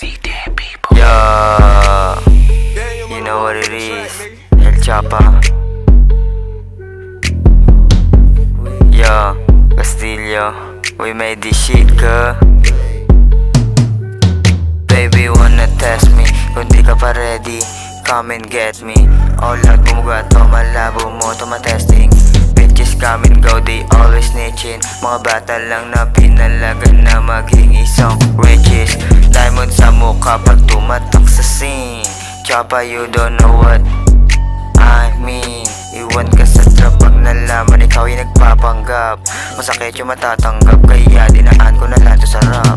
City people. You know what it is, El Chapa. Castillo, we made this shit, ka. Baby, wanna test me? Kung di ka pa ready, come and get me. All out bumugat, malabo mo, tumatesting. Bitches come and go, they always snitching. Mga bata lang na pinalagan na maging isang riches. Diamond sa mukha pag tumatak sa scene. Chapa, you don't know what I mean. Iwan ka sa trap pag nalaman ikaw yung nagpapanggap. Masakit yung matatanggap, kaya dinaan ko na lang to sa rap.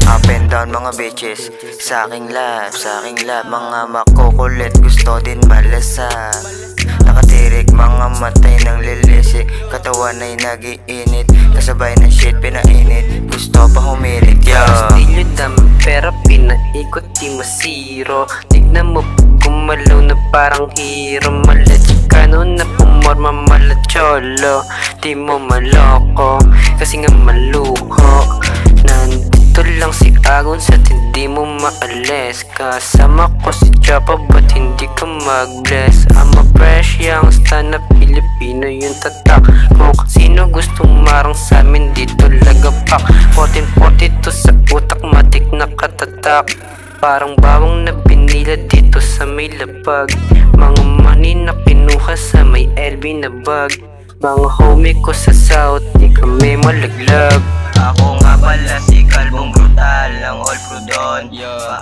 Up and down mga bitches sa aking lap, mga makukulit gusto din malasa. Nakatirik mga matay ng lilisik, katawan ay nagiinit, kasabay ng shit pinainit, gusto pa humirit. Kastilyo dami pera pinaikot di masiro. Tignan mo gumalaw na parang hero. Malachikano na pumorma malacholo. Di mo maloko kasi nga maluho. Nandito lang si Agons at hindi mo maalis. Kasama ko si Chapa ba't hindi ka mag-bless? I'm a fresh youngster na Pilipino yung tatak. Kung sino gustong marang sa amin dito lagapak. 1442 sa utak matik na katatak. Parang bawang na binila dito sa may lapag. Mga money na kinuha sa may LB na bag. Mga homie ko sa south, di kami malaglag. Ako nga pala si Kalbong Brutal, ang all pro doon.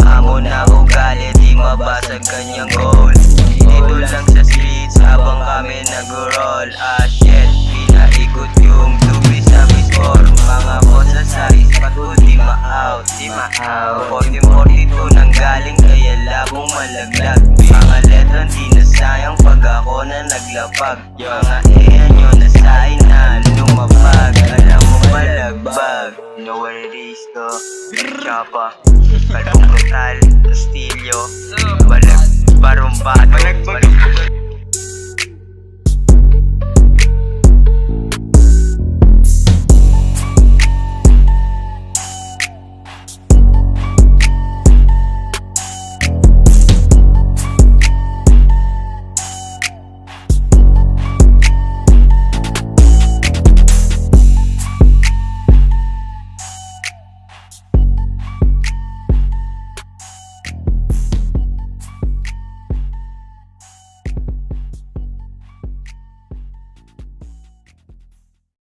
Maamo na ugali, di mabasag kanyang goal. Dito lang sa streets habang kami nag-roll. Shit, pinaikot yung tubi sa score. Mga boss sa size, pagod di ma-out. 1442 nang galing kaya labong malaglag. Mga letra di na sayang pag ako na naglapag. Mga nyo na sain na lumabag. Alam mo balagbag. Know what it is, to Chapa, Kalbong Brutal, Castillo, Balag, Barumbado,